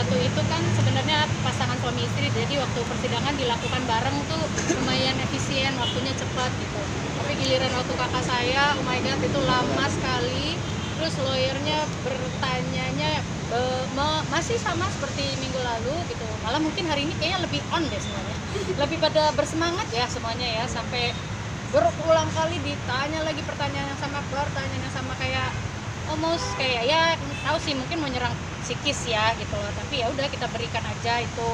waktu itu kan sebenarnya pasangan suami istri, jadi waktu persidangan dilakukan bareng tuh lumayan efisien, waktunya cepat gitu. Tapi giliran waktu kakak saya, oh my god, itu lama sekali. Terus lawyernya bertanyanya masih sama seperti minggu lalu gitu. Malah mungkin hari ini kayaknya lebih on deh sebenarnya. Lebih pada bersemangat ya semuanya ya, sampai berulang kali ditanya lagi pertanyaan yang sama, pertanyaan yang sama, kayak almost kayak ya tahu sih mungkin mau nyerang psikis ya gitu loh. Tapi ya udah, kita berikan aja itu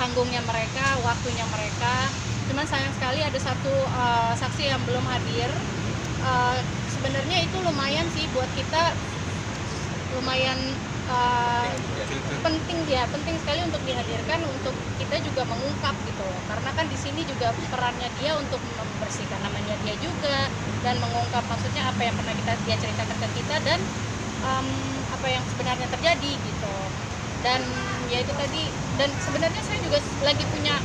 panggungnya mereka, waktunya mereka. Cuman sayang sekali ada satu saksi yang belum hadir. Sebenarnya itu lumayan sih buat kita, lumayan penting sekali untuk dihadirkan, untuk kita juga mengungkap gitu loh. Karena kan di sini juga perannya dia untuk membersihkan namanya dia juga, dan mengungkap maksudnya apa yang pernah dia ceritakan ke kita, dan apa yang sebenarnya terjadi gitu. Dan ya itu tadi, dan sebenarnya saya juga lagi punya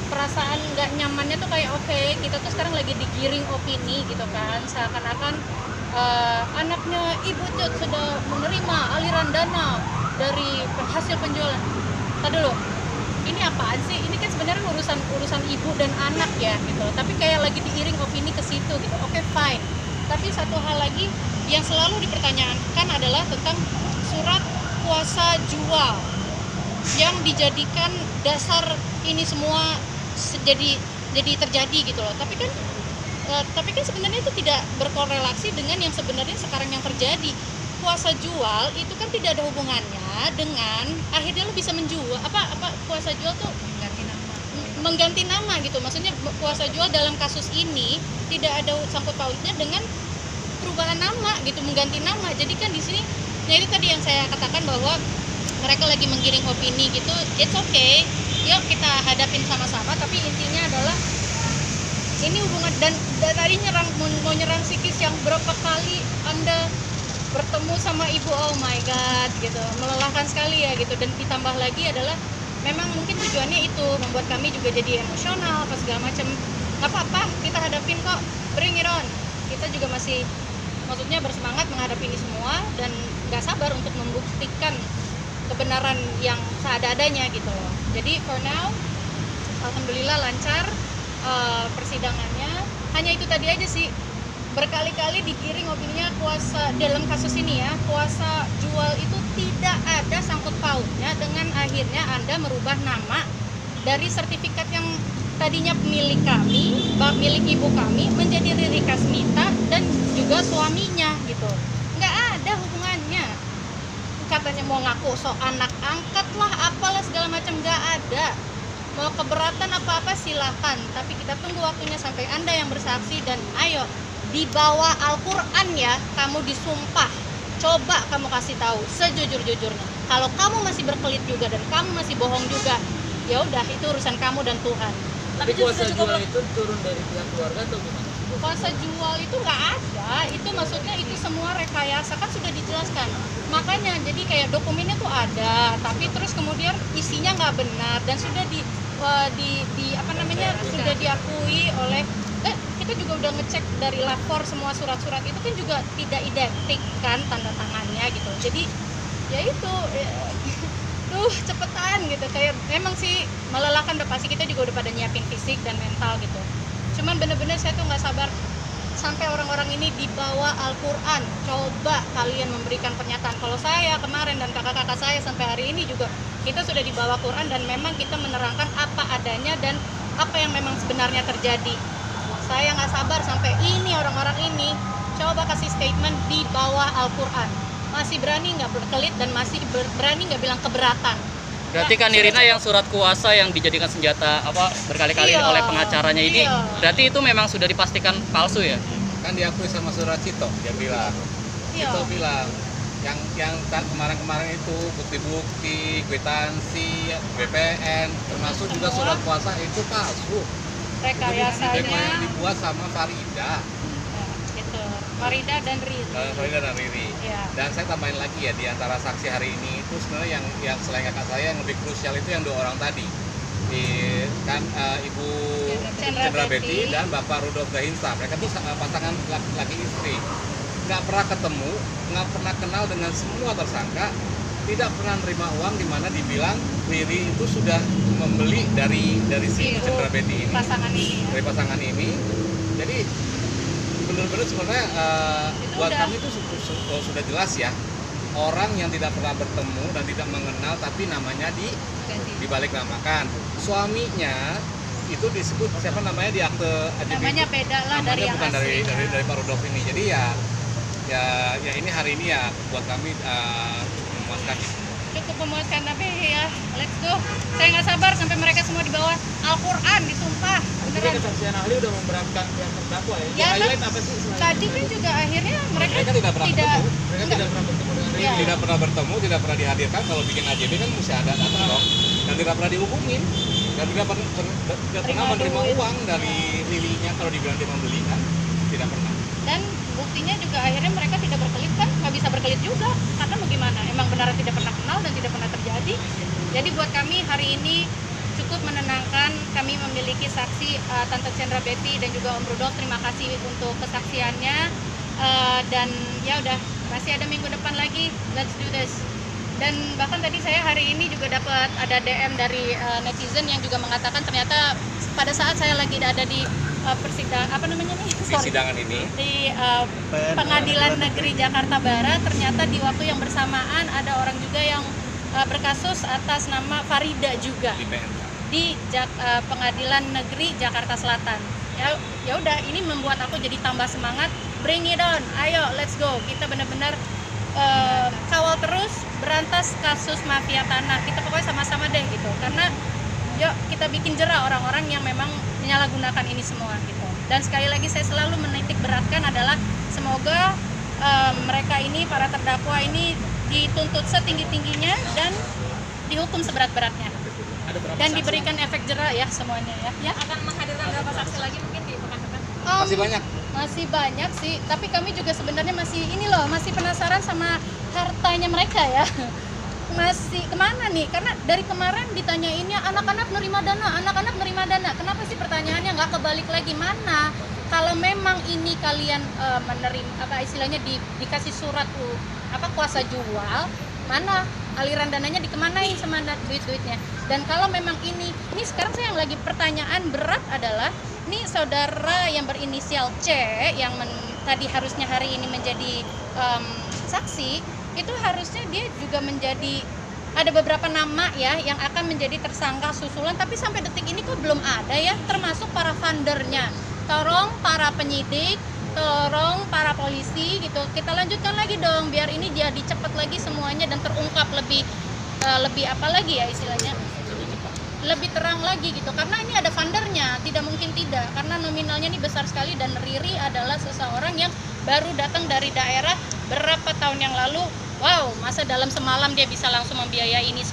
perasaan nggak nyamannya tuh kayak oke, kita tuh sekarang lagi digiring opini gitu kan, seakan-akan anaknya Ibu Cut sudah menerima aliran dana dari hasil penjualan. Tadi dulu, ini apaan sih? Ini kan sebenarnya urusan ibu dan anak ya gitu. Tapi kayak lagi diiring opini ke situ gitu. Oke, fine. Tapi satu hal lagi yang selalu dipertanyakan adalah tentang surat kuasa jual yang dijadikan dasar ini semua jadi terjadi gitu loh. Tapi kan sebenarnya itu tidak berkorelasi dengan yang sebenarnya sekarang yang terjadi. Kuasa jual itu kan tidak ada hubungannya dengan akhirnya lo bisa menjual apa kuasa jual tuh mengganti nama gitu. Maksudnya kuasa jual dalam kasus ini tidak ada sangkut pautnya dengan perubahan nama gitu, mengganti nama. Jadi kan di sini ya itu tadi yang saya katakan bahwa mereka lagi menggiring opini gitu. It's okay, yuk kita hadapin sama-sama. Tapi intinya adalah ini hubungan, dan tadi mau nyerang psikis yang berapa kali Anda bertemu sama ibu, oh my god gitu, melelahkan sekali ya gitu. Dan ditambah lagi adalah memang mungkin tujuannya itu membuat kami juga jadi emosional apa segala macam. Nggak apa-apa, kita hadapin kok, bring it on. Kita juga masih maksudnya bersemangat menghadapi ini semua, dan nggak sabar untuk membuktikan kebenaran yang seada-adanya gitu loh. Jadi for now alhamdulillah lancar persidangannya. Hanya itu tadi aja sih, berkali-kali digiring opininya kuasa dalam kasus ini ya, kuasa jual itu tidak ada sangkut pautnya dengan akhirnya Anda merubah nama dari sertifikat yang tadinya milik kami, milik ibu kami, menjadi Riri Kasmita dan juga suaminya gitu. Nggak ada hubungannya. Katanya mau ngaku so anak angkat lah, apalah segala macam, nggak ada. Mau keberatan apa-apa silakan, tapi kita tunggu waktunya sampai Anda yang bersaksi. Dan ayo, di bawah Al-Quran ya, kamu disumpah. Coba kamu kasih tahu sejujur-jujurnya. Kalau kamu masih berkelit juga dan kamu masih bohong juga, ya udah, itu urusan kamu dan Tuhan. Tapi kuasa jual itu turun dari pihak keluarga atau gimana? Kuasa jual itu nggak ada, itu maksudnya itu semua rekayasa, kan sudah dijelaskan. Makanya jadi kayak dokumennya tuh ada, tapi terus kemudian isinya nggak benar, dan sudah sudah diakui oleh kita juga udah ngecek dari lapor, semua surat-surat itu kan juga tidak identik kan tanda tangannya gitu. Jadi ya itu tuh cepetan gitu, kayak memang sih melelahkan. Udah pasti kita juga udah pada nyiapin fisik dan mental gitu. Cuman bener-bener saya tuh nggak sabar sampai orang-orang ini dibawa Al-Quran. Coba kalian memberikan pernyataan. Kalau saya kemarin dan kakak-kakak saya sampai hari ini juga kita sudah dibawa Quran, dan memang kita menerangkan apa adanya dan apa yang memang sebenarnya terjadi. Saya nggak sabar sampai ini orang-orang ini coba kasih statement di bawah Al-Quran. Masih berani nggak berkelit dan masih berani nggak bilang keberatan. Berarti kan Nirina yang surat kuasa yang dijadikan senjata berkali-kali oleh pengacaranya ini, berarti itu memang sudah dipastikan palsu ya? Kan diakui sama surat Cito, dia bilang. Cito bilang yang kemarin-kemarin itu bukti-bukti, kwitansi, BPN, termasuk juga surat kuasa itu palsu. Rekayasanya yang dibuat sama Farida. Gitu. Farida dan Riri. Ya. Dan saya tambahin lagi ya, di antara saksi hari ini itu sebenarnya yang selain kakak saya yang lebih krusial itu yang dua orang tadi. Ibu Chandra Betty dan Bapak Rudolf Gahinsa. Mereka tuh pasangan laki istri. Nggak pernah ketemu, nggak pernah kenal dengan semua tersangka, tidak pernah nerima uang, di mana dibilang Riri itu sudah membeli dari si Chandra Betty ini, pasangan ini ya. dari pasangan ini. Jadi benar-benar sebenarnya buat udah. kami itu sudah jelas ya, orang yang tidak pernah bertemu dan tidak mengenal tapi namanya Ganti. dibalik namakan. Suaminya itu disebut siapa namanya di akte AJB, Namanya beda lah namanya dari yang bukan aslinya. dari Pak Rudolf ini. Jadi ya ini hari ini ya buat kami cukup memuaskan. Cukup memuaskan, tapi ya let's go. Saya nggak sabar sampai mereka semua di bawah Al-Quran disumpah. Tapi Beneran. kesaksian ahli udah memberatkan pihak terdakwa ya. Ya, Yang highlight apa sih selain Tadi kan juga akhirnya mereka Mereka tidak pernah bertemu. mereka tidak pernah bertemu dengan Riri? Iya. Tidak pernah bertemu, tidak pernah dihadirkan. Kalau bikin AJB kan mesti ada datang dong, dan tidak pernah dihukumin, dan tidak pernah menerima duit. uang dari Lilinya. Kalau dibilang dia membeli kan tidak pernah. Dan buktinya juga akhirnya mereka tidak berkelit kan, nggak bisa berkelit juga karena bagaimana, emang benar tidak pernah kenal dan tidak pernah terjadi. Jadi buat kami hari ini cukup menenangkan, kami memiliki saksi Tante Chandra Betty dan juga Om Rudolf. Terima kasih untuk kesaksiannya. Dan ya udah, masih ada minggu depan lagi, let's do this. Dan bahkan tadi saya hari ini juga dapat ada DM dari netizen yang juga mengatakan ternyata pada saat saya lagi ada di persidangan apa namanya nih? Di sidangan ini Di Pengadilan Negeri Jakarta Barat, ternyata di waktu yang bersamaan ada orang juga yang berkasus atas nama Farida juga di PNK. di Pengadilan Negeri Jakarta Selatan. Ya udah, ini membuat aku jadi tambah semangat. Bring it on, ayo let's go. Kita benar-benar kawal terus berantas kasus mafia tanah. Kita pokoknya sama-sama deh gitu. Karena yuk kita bikin jera orang-orang yang memang menyalahgunakan ini semua gitu. Dan sekali lagi saya selalu menitik beratkan adalah semoga mereka ini, para terdakwa ini dituntut setinggi-tingginya dan dihukum seberat-beratnya. Ada berapa Dan saksi? diberikan efek jera ya semuanya ya. Ya. Akan menghadirkan berapa saksi lagi mungkin di pekan depan? Masih banyak. Masih banyak sih, tapi kami juga sebenarnya masih masih penasaran sama hartanya mereka ya. Masih kemana nih? Karena dari kemarin ditanyainnya anak-anak nerima dana. Kenapa sih pertanyaannya nggak kebalik lagi? Mana? Kalau memang ini kalian menerima apa istilahnya dikasih surat kuasa jual, mana aliran dananya dikemanain sama duit-duitnya? Dan kalau memang ini sekarang saya yang lagi pertanyaan berat adalah ini saudara yang berinisial C yang tadi harusnya hari ini menjadi saksi, itu harusnya dia juga menjadi, ada beberapa nama ya yang akan menjadi tersangka susulan, tapi sampai detik ini kok belum ada ya, termasuk para fundernya. Tolong para penyidik, tolong para polisi gitu, kita lanjutkan lagi dong biar ini jadi cepat lagi semuanya dan terungkap lebih apa lagi ya istilahnya, lebih terang lagi gitu, karena ini ada fundernya, tidak mungkin tidak, karena nominalnya ini besar sekali. Dan Riri adalah seseorang yang baru datang dari daerah berapa tahun yang lalu. Wow, masa dalam semalam dia bisa langsung membiayai ini semua.